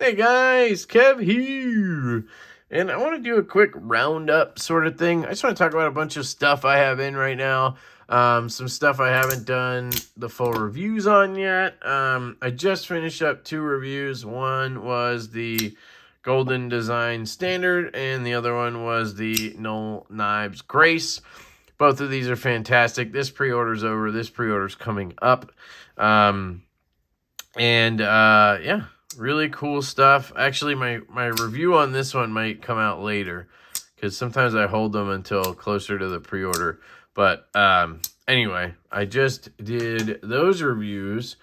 Hey guys, Kev here, and I want to do a quick roundup sort of thing. I just want to talk about a bunch of stuff I have in right now, some stuff I haven't done the full reviews on yet. I just finished up 2 reviews. One was the Golden Design Standard, and the other one was the Null Knives Grace. Both of these are fantastic. This pre-order's over. This pre-order's coming up. Yeah, really cool stuff. Actually, my review on this one might come out later because sometimes I hold them until closer to the pre-order. But anyway, I just did those reviews,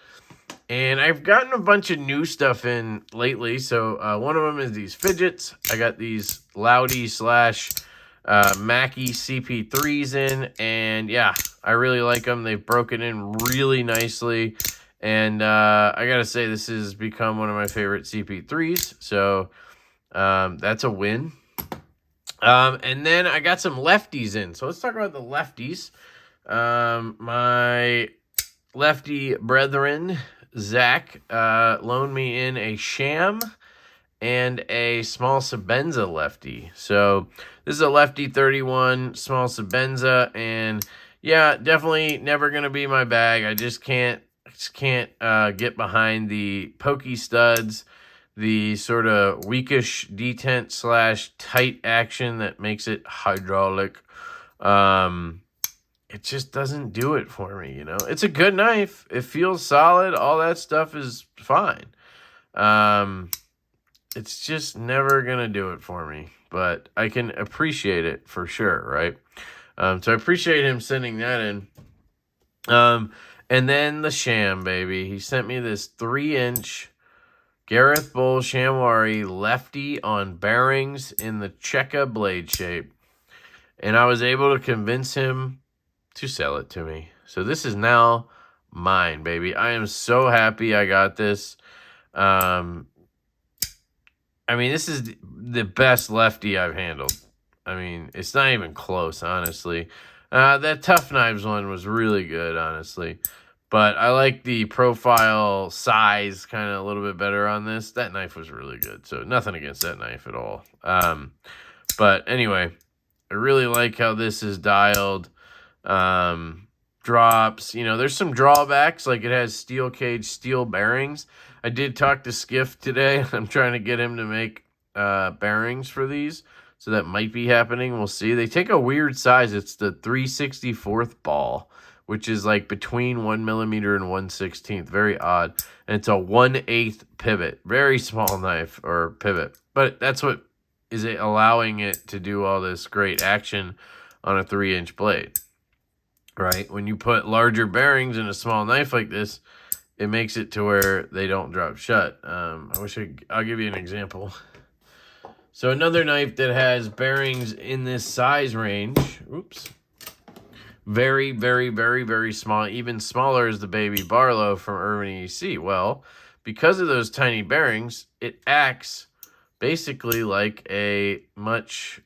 and I've gotten a bunch of new stuff in lately. So one of them is these fidgets. I got these Loudy / Mackie CP3s in, and yeah, I really like them. They've broken in really nicely. And I got to say, this has become one of my favorite CP3s. So that's a win. And then I got some lefties in. So let's talk about the lefties. My lefty brethren, Zach, loaned me in a Sham and a small Sabenza lefty. So this is a lefty 31 small Sabenza. And yeah, definitely never going to be my bag. I just can't get behind the pokey studs, the sort of weakish detent / tight action that makes it hydraulic. It just doesn't do it for me, you know. It's a good knife. It feels solid. All that stuff is fine. It's just never going to do it for me. But I can appreciate it for sure, right? So I appreciate him sending that in. And then the Sham, baby. He sent me this 3-inch Gareth Bull Shamwari lefty on bearings in the Cheka blade shape. And I was able to convince him to sell it to me. So this is now mine, baby. I am so happy I got this. I mean, this is the best lefty I've handled. I mean, it's not even close, honestly. That Tough Knives one was really good, honestly. But I like the profile size kind of a little bit better on this. That knife was really good. So nothing against that knife at all. But anyway, I really like how this is dialed. Drops. You know, there's some drawbacks. Like it has steel cage, steel bearings. I did talk to Skiff today. I'm trying to get him to make bearings for these. So that might be happening. We'll see. They take a weird size. It's the 3/64th ball, which is like between 1 millimeter and 1/16. Very odd. And it's a 1/8 pivot. Very small knife or pivot. But that's what is it allowing it to do all this great action on a 3-inch blade. Right? When you put larger bearings in a small knife like this, it makes it to where they don't drop shut. I'll give you an example. So another knife that has bearings in this size range. Oops. Very, very, very, very small. Even smaller is the Baby Barlow from LeftyEDC. Well, because of those tiny bearings, it acts basically like a much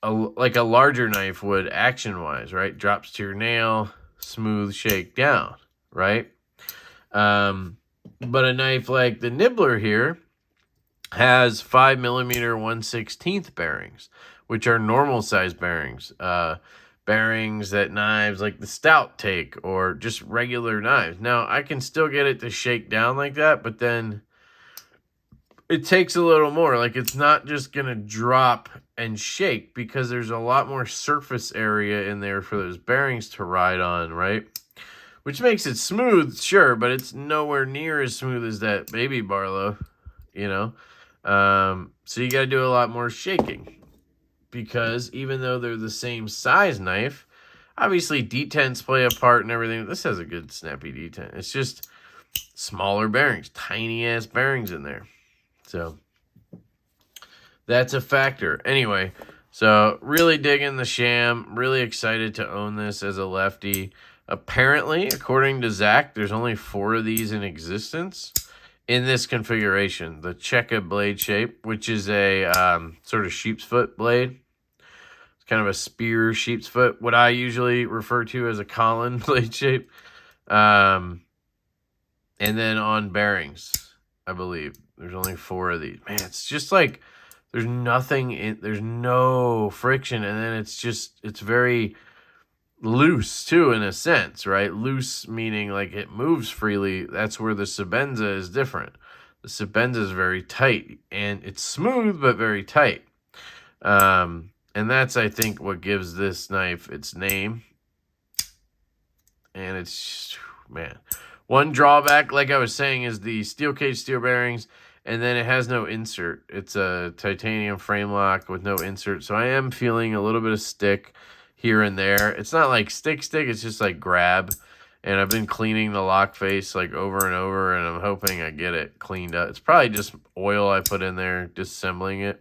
like a larger knife would action-wise, right? Drops to your nail, smooth shake down, right? But a knife like the Nibbler here has 5 millimeter 1/16th bearings, which are normal size bearings. Bearings that knives like the Stout take, or just regular knives. Now, I can still get it to shake down like that, but then it takes a little more. Like, it's not just going to drop and shake because there's a lot more surface area in there for those bearings to ride on, right? Which makes it smooth, sure, but it's nowhere near as smooth as that Baby Barlow, you know? So you got to do a lot more shaking because even though they're the same size knife, obviously detents play a part and everything. This has a good snappy detent. It's just smaller bearings, tiny-ass bearings in there. So that's a factor. Anyway, so really digging the Sham. Really excited to own this as a lefty. Apparently, according to Zach, there's only 4 of these in existence in this configuration. The Cheka blade shape, which is a sort of sheep's foot blade. It's kind of a spear sheep's foot, what I usually refer to as a Colin blade shape. And And then on bearings, I believe there's only 4 of these. Man, it's just like there's nothing in, there's no friction, and then it's very loose too, in a sense, right? Loose meaning like it moves freely. That's where the Sebenza is different. The Sebenza is very tight, and it's smooth but very tight. And that's, I think, what gives this knife its name. And it's, man, one drawback, like I was saying, is the steel cage steel bearings, and then it has no insert. It's a titanium frame lock with no insert, so I am feeling a little bit of stick here and there. It's not like stick, it's just like grab, and I've been cleaning the lock face like over and over, and I'm hoping I get it cleaned up. It's probably just oil I put in there, disassembling it,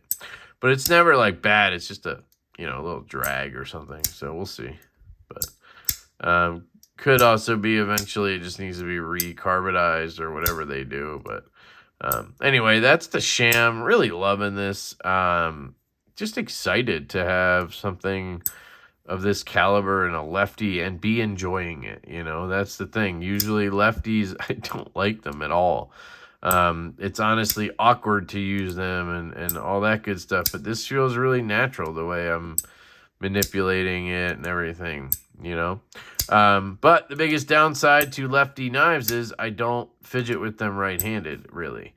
but it's never like bad. It's just a, you know, a little drag or something, so we'll see. But could also be eventually it just needs to be recarbonized or whatever they do. But anyway, that's the sham. Really loving this. Just excited to have something of this caliber in a lefty and be enjoying it. You know, that's the thing. Usually lefties, I don't like them at all. It's honestly awkward to use them and all that good stuff. But this feels really natural the way I'm manipulating it and everything, you know. But the biggest downside to lefty knives is I don't fidget with them right-handed, really.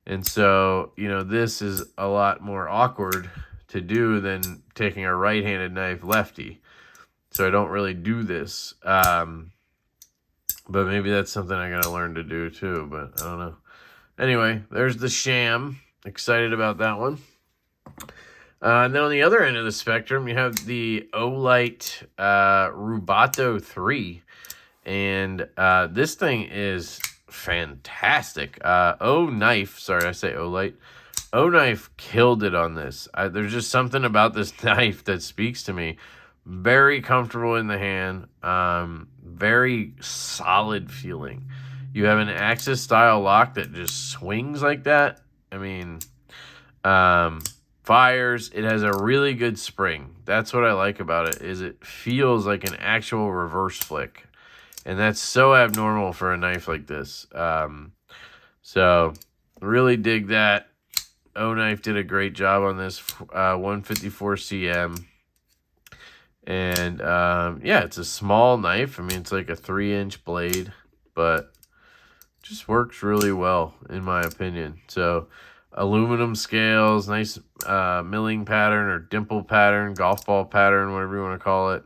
And so, you know, this is a lot more awkward to do than taking a right-handed knife lefty. So I don't really do this. But maybe that's something I gotta learn to do too, but I don't know. Anyway, there's the sham. Excited about that one. And then on the other end of the spectrum, you have the Olight Rubato 3. And this thing is fantastic. O-Knife, sorry, I say Olight. O-Knife killed it on this. There's just something about this knife that speaks to me. Very comfortable in the hand. Very solid feeling. You have an Axis style lock that just swings like that. I mean, fires. It has a really good spring. That's what I like about it, is it feels like an actual reverse flick. And that's so abnormal for a knife like this. So really dig that. O-Knife did a great job on this 154 cm. And yeah, it's a small knife. I mean, it's like a 3-inch blade, but just works really well in my opinion. So aluminum scales, nice milling pattern or dimple pattern, golf ball pattern, whatever you want to call it.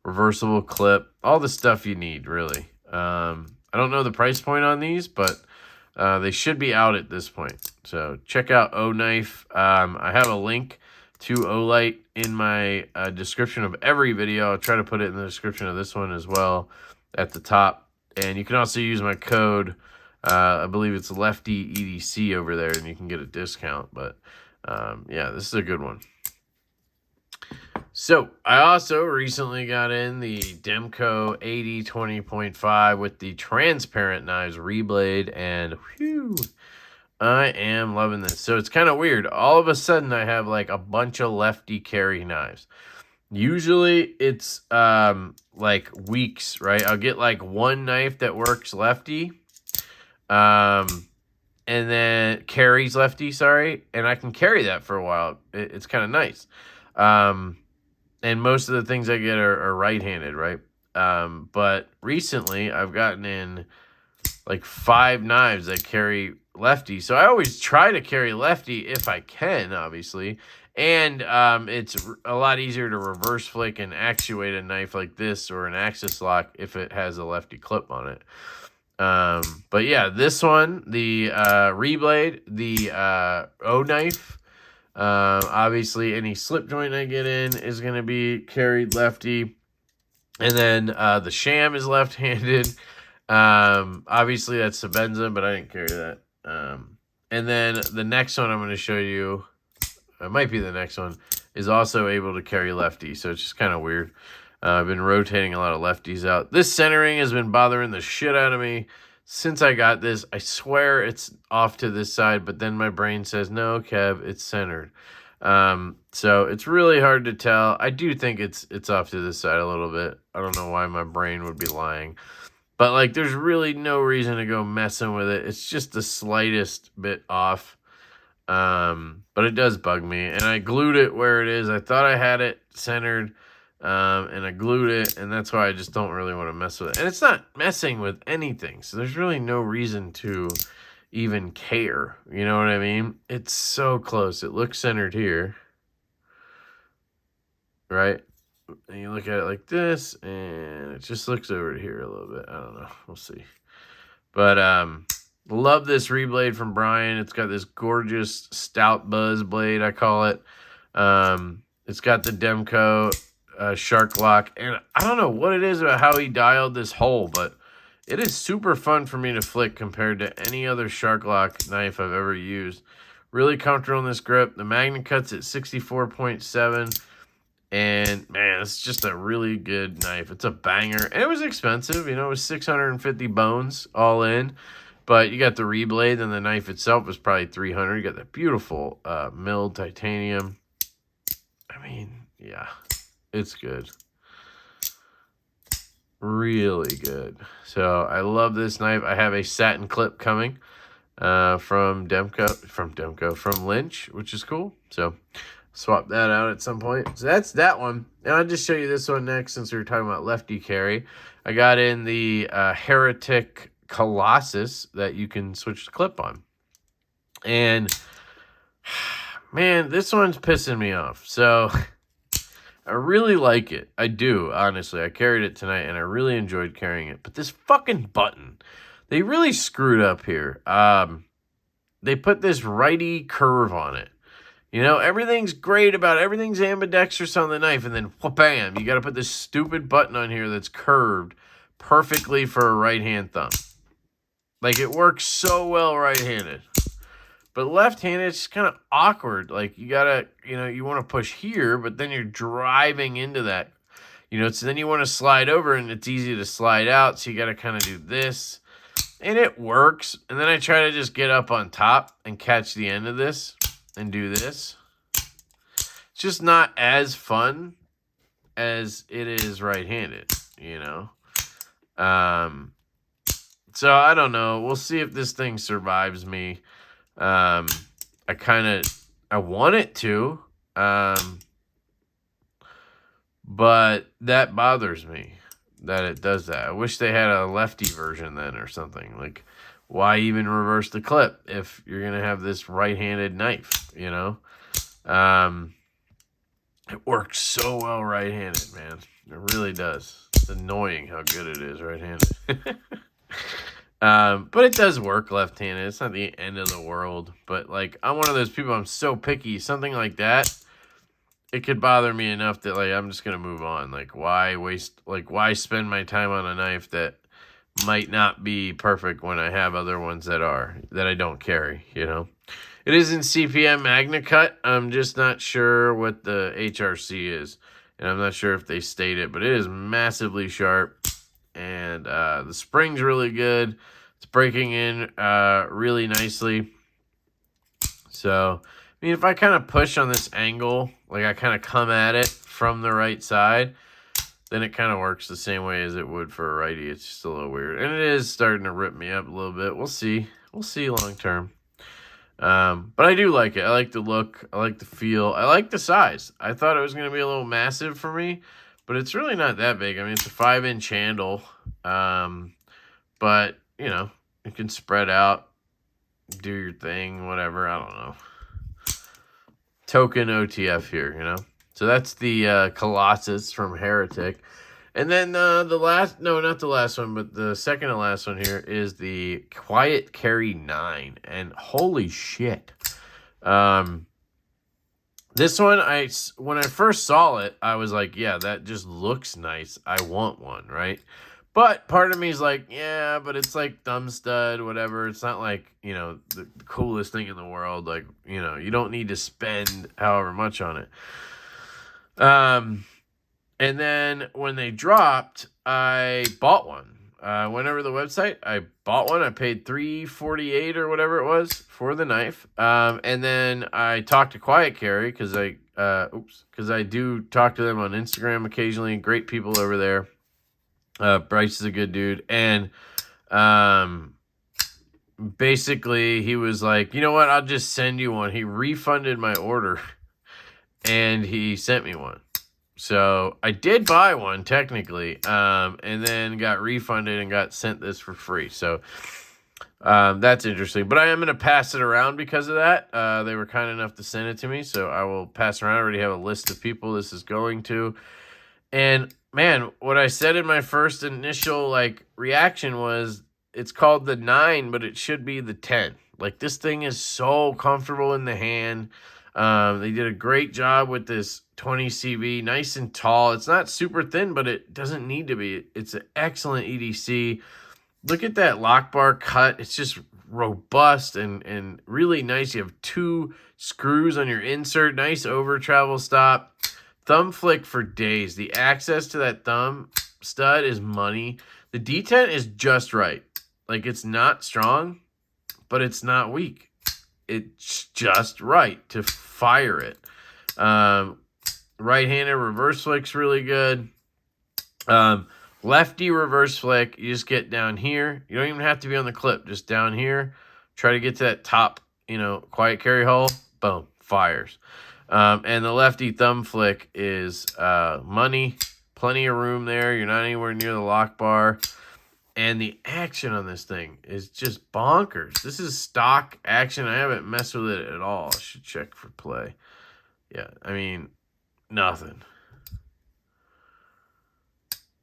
Reversible clip, all the stuff you need, really. I don't know the price point on these, but they should be out at this point. So check out O-Knife. I have a link to Olight in my description of every video. I'll try to put it in the description of this one as well at the top. And you can also use my code. I believe it's LeftyEDC over there, and you can get a discount. But yeah, this is a good one. So I also recently got in the Demco 80-20.5 with the transparent knives reblade, and whew, I am loving this. So it's kind of weird. All of a sudden, I have like a bunch of lefty carry knives. Usually it's like weeks, right? I'll get like one knife that works lefty, and then carries lefty, sorry, and I can carry that for a while. It's kind of nice. And most of the things I get are right-handed, right? But recently I've gotten in like 5 knives that carry lefty. So I always try to carry lefty if I can, obviously. And it's a lot easier to reverse flick and actuate a knife like this or an Axis lock if it has a lefty clip on it. But yeah, this one, the reblade, the O-Knife, obviously any slip joint I get in is going to be carried lefty. And then the sham is left-handed. Obviously that's Sebenza, but I didn't carry that. And then the next one I'm going to show you, it might be the next one, is also able to carry lefty. So it's just kind of weird. I've been rotating a lot of lefties out. This centering has been bothering the shit out of me since I got this. I swear it's off to this side, but then my brain says, no, Kev, it's centered. So it's really hard to tell. I do think it's off to this side a little bit. I don't know why my brain would be lying. But, like, there's really no reason to go messing with it. It's just the slightest bit off. But it does bug me. And I glued it where it is. I thought I had it centered, and I glued it. And that's why I just don't really want to mess with it. And it's not messing with anything. So there's really no reason to even care. You know what I mean? It's so close. It looks centered here. Right? And you look at it like this, and it just looks over here a little bit. I don't know. We'll see. But love this reblade from Brian. It's got this gorgeous stout buzz blade, I call it. It's got the Demco shark lock. And I don't know what it is about how he dialed this hole, but it is super fun for me to flick compared to any other shark lock knife I've ever used. Really comfortable in this grip. The Magnet Cut's at 64.7. And, man, it's just a really good knife. It's a banger. And it was expensive. You know, it was 650 bones all in. But you got the reblade, and the knife itself was probably 300. You got the beautiful milled titanium. I mean, yeah, it's good. Really good. So I love this knife. I have a satin clip coming from Lynch, which is cool. So swap that out at some point. So that's that one. And I'll just show you this one next since we were talking about lefty carry. I got in the Heretic Colossus that you can switch the clip on. And, man, this one's pissing me off. So I really like it. I do, honestly. I carried it tonight, and I really enjoyed carrying it. But this fucking button, they really screwed up here. They put this righty curve on it. You know, everything's great about it. Everything's ambidextrous on the knife, and then bam, you got to put this stupid button on here that's curved perfectly for a right-hand thumb. Like, it works so well right-handed. But left-handed, it's kind of awkward. Like, you got to, you know, you want to push here, but then you're driving into that. You know, so then you want to slide over, and it's easy to slide out, so you got to kind of do this. And it works. And then I try to just get up on top and catch the end of this and do this. It's just not as fun as it is right-handed, you know. So I don't know. We'll see if this thing survives me. I want it to. But that bothers me that it does that. I wish they had a lefty version then or something. Like, why even reverse the clip if you're going to have this right-handed knife, you know? It works so well right-handed, man. It really does. It's annoying how good it is right-handed. But it does work left-handed. It's not the end of the world. But, like, I'm one of those people, I'm so picky. Something like that, it could bother me enough that, like, I'm just going to move on. Like, why spend my time on a knife that might not be perfect when I have other ones that I don't carry, you know? It is in CPM Magna Cut. I'm just not sure what the HRC is. And I'm not sure if they state it, but it is massively sharp. And the spring's really good. It's breaking in really nicely. So, I mean, if I kind of push on this angle, like I kind of come at it from the right side, then it kind of works the same way as it would for a righty. It's just a little weird. And it is starting to rip me up a little bit. We'll see. We'll see long term. But I do like it. I like the look. I like the feel. I like the size. I thought it was going to be a little massive for me, but it's really not that big. I mean, it's a 5-inch handle. But, you know, you can spread out, do your thing, whatever. I don't know. Token OTF here, you know. So that's the Colossus from Heretic. And then not the last one, but the second to last one here is the Quiet Carry 9. And holy shit. This one, when I first saw it, I was like, yeah, that just looks nice. I want one, right? But part of me is like, yeah, but it's like thumb stud, whatever. It's not like, you know, the coolest thing in the world. Like, you know, you don't need to spend however much on it. And then when they dropped, I bought one. Went over to the website. I bought one. I paid $348 or whatever it was for the knife. And then I talked to Quiet Carry because I do talk to them on Instagram occasionally. Great people over there. Bryce is a good dude. And basically he was like, you know what, I'll just send you one. He refunded my order and he sent me one. So I did buy one technically, and then got refunded and got sent this for free. So that's interesting. But I am going to pass it around because of that. They were kind enough to send it to me, so I will pass around. I already have a list of people this is going to. And man, what I said in my first initial like reaction was, it's called the 9, but it should be the 10. Like, this thing is so comfortable in the hand. They did a great job with this 20 CV, nice and tall. It's not super thin, but it doesn't need to be. It's an excellent EDC. Look at that lock bar cut. It's just robust and really nice. You have 2 screws on your insert. Nice over travel stop. Thumb flick for days. The access to that thumb stud is money. The detent is just right. Like, it's not strong, but it's not weak. It's just right to fire it. Right-handed reverse flick's really good. Lefty reverse flick, you just get down here. You don't even have to be on the clip. Just down here. Try to get to that top, quiet carry hole. Boom. Fires. And the lefty thumb flick is money. Plenty of room there. You're not anywhere near the lock bar. And the action on this thing is just bonkers. This is stock action. I haven't messed with it at all. I should check for play. Yeah, I mean, nothing.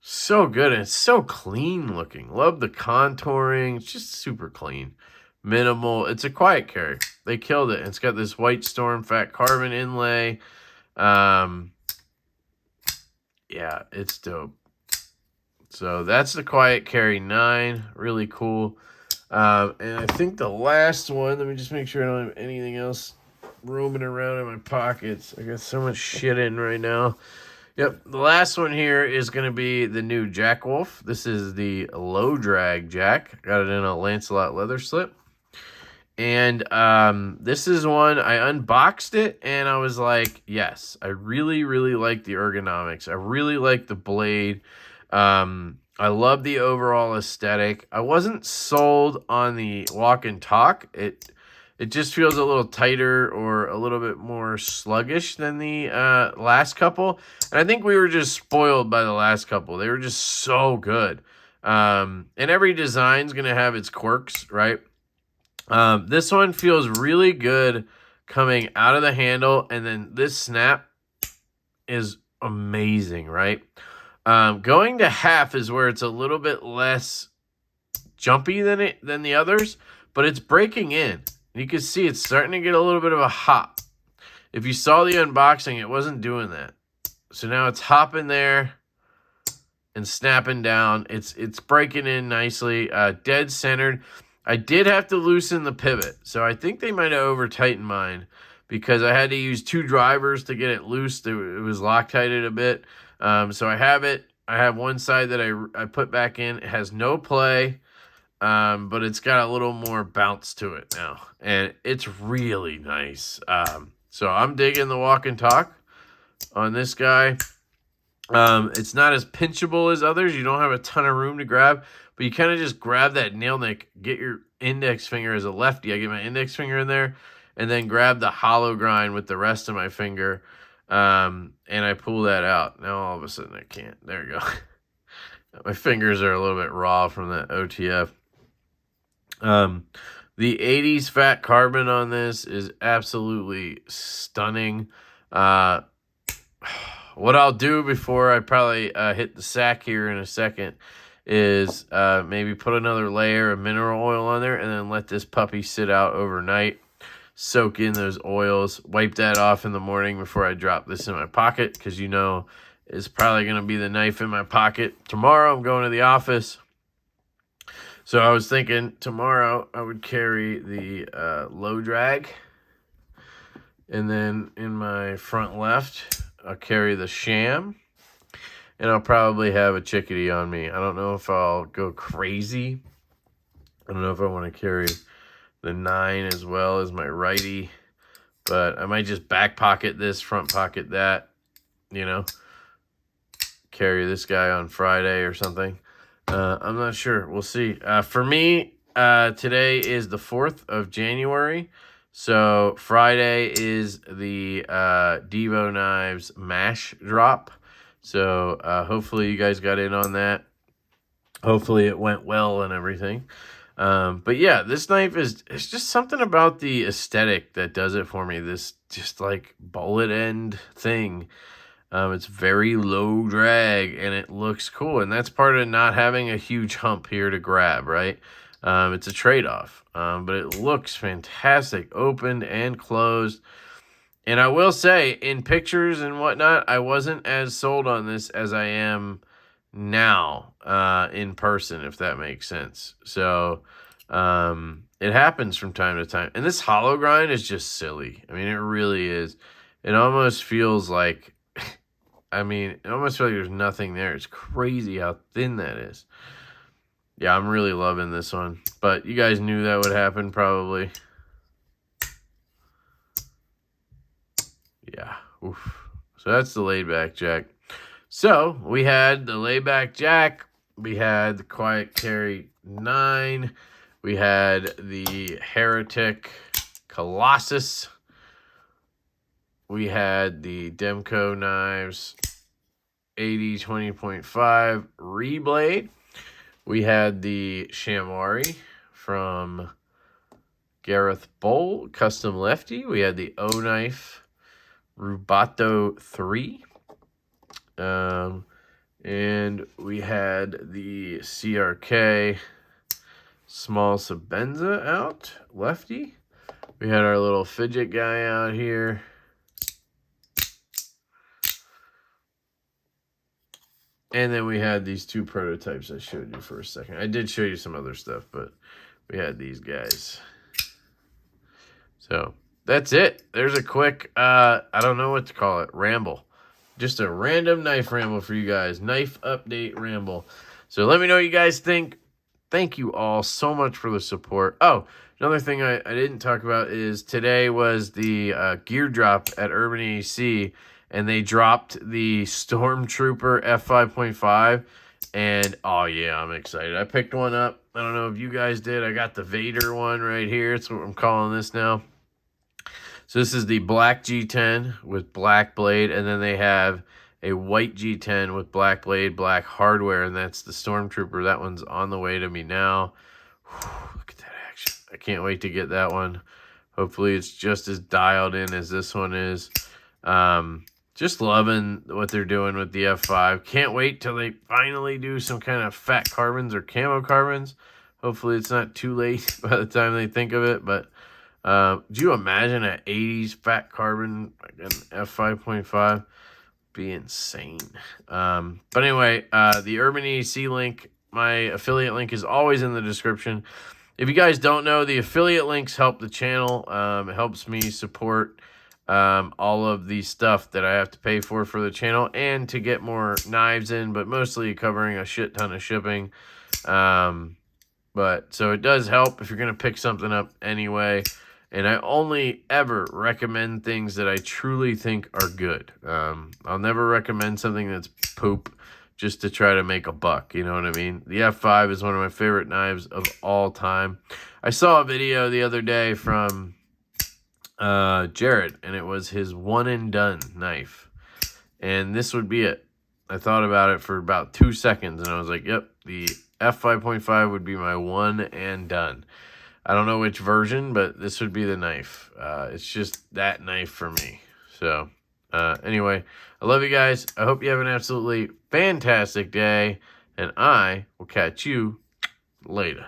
So good. And it's so clean looking. Love the contouring. It's just super clean. Minimal. It's a quiet carry. They killed it. It's got this White Storm fat carbon inlay. Yeah, it's dope. So that's the Quiet Carry 9. Really cool. And I think the last one, let me just make sure I don't have anything else roaming around in my pockets. I got so much shit in right now. Yep, the last one here is going to be the new Jack Wolf. This is the low drag jack. Got it in a Lancelot leather slip. And this is one, I unboxed it, and I was like, yes, I really, really like the ergonomics. I really like the blade. I love the overall aesthetic. I wasn't sold on the walk and talk. It just feels a little tighter or a little bit more sluggish than the last couple. And I think we were just spoiled by the last couple. They were just so good. And every design's going to have its quirks, right? This one feels really good coming out of the handle, and then this snap is amazing, right? Going to half is where it's a little bit less jumpy than the others, but it's breaking in. You can see it's starting to get a little bit of a hop. If you saw the unboxing, it wasn't doing that. So now it's hopping there and snapping down. It's breaking in nicely, dead centered. I did have to loosen the pivot, so I think they might have over-tightened mine because I had to use 2 drivers to get it loose. It was Loctited a bit. So I have it. I have one side that I put back in. It has no play, but it's got a little more bounce to it now, and it's really nice. So I'm digging the walk and talk on this guy. It's not as pinchable as others. You don't have a ton of room to grab, but you kind of just grab that nail nick, get your index finger as a lefty. I get my index finger in there, and then grab the hollow grind with the rest of my finger. And I pull that out. Now all of a sudden I can't. There we go. My fingers are a little bit raw from that OTF. The 80s fat carbon on this is absolutely stunning. What I'll do before I probably hit the sack here in a second is maybe put another layer of mineral oil on there and then let this puppy sit out overnight. Soak in those oils, wipe that off in the morning before I drop this in my pocket, because it's probably going to be the knife in my pocket. Tomorrow I'm going to the office. So I was thinking tomorrow I would carry the low drag, and then in my front left I'll carry the sham, and I'll probably have a chickadee on me. I don't know if I'll go crazy. I don't know if I want to carry the 9 as well as my righty, but I might just back pocket this, front pocket that, carry this guy on Friday or something. I'm not sure. We'll see. For me, today is the 4th of January. So Friday is the Divo Knives Mash drop. So hopefully you guys got in on that. Hopefully it went well and everything. But yeah, this knife it's just something about the aesthetic that does it for me. This just like bullet end thing. It's very low drag and it looks cool. And that's part of not having a huge hump here to grab, right? It's a trade-off. But it looks fantastic, opened and closed. And I will say, in pictures and whatnot, I wasn't as sold on this as I am now in person, if that makes sense. So it happens from time to time. And this hollow grind is just silly. I mean, it really is. It almost feels like... I mean, it almost feels like there's nothing there. It's crazy how thin that is. Yeah, I'm really loving this one. But you guys knew that would happen, probably. Yeah. Oof. So that's the laid back jack. So we had the laid back jack. We had the Quiet Carry 9. We had the Heretic Colossus. We had the Demco Knives 80 20.5 Reblade. We had the Shamwari from Gareth Bowl, Custom Lefty. We had the O-Knife Rubato 3. And we had the CRK Small Sabenza out, Lefty. We had our little fidget guy out here. And then we had these two prototypes I showed you for a second. I did show you some other stuff, but we had these guys. So that's it. There's a quick, I don't know what to call it, ramble. Just a random knife ramble for you guys. Knife update ramble. So let me know what you guys think. Thank you all so much for the support. Oh, another thing I didn't talk about is today was the gear drop at LeftyEDC. And they dropped the Stormtrooper F5.5. And, oh, yeah, I'm excited. I picked one up. I don't know if you guys did. I got the Vader one right here. It's what I'm calling this now. So this is the black G10 with black blade. And then they have a white G10 with black blade, black hardware. And that's the Stormtrooper. That one's on the way to me now. Whew, look at that action. I can't wait to get that one. Hopefully it's just as dialed in as this one is. Just loving what they're doing with the F5. Can't wait till they finally do some kind of fat carbons or camo carbons. Hopefully it's not too late by the time they think of it. But do you imagine an 80s fat carbon, like an F5.5? Be insane. But anyway, the Urban EDC link, my affiliate link is always in the description. If you guys don't know, the affiliate links help the channel. It helps me support all of the stuff that I have to pay for the channel and to get more knives in, but mostly covering a shit ton of shipping. But so it does help if you're going to pick something up anyway. And I only ever recommend things that I truly think are good. I'll never recommend something that's poop just to try to make a buck. You know what I mean? The F5 is one of my favorite knives of all time. I saw a video the other day from Jared, and it was his one and done knife, and this would be it. I thought about it for about 2 seconds, and I was like, yep, the F5.5 would be my one and done. I don't know which version, but this would be the knife. It's just that knife for me. So anyway, I love you guys. I hope you have an absolutely fantastic day, and I will catch you later.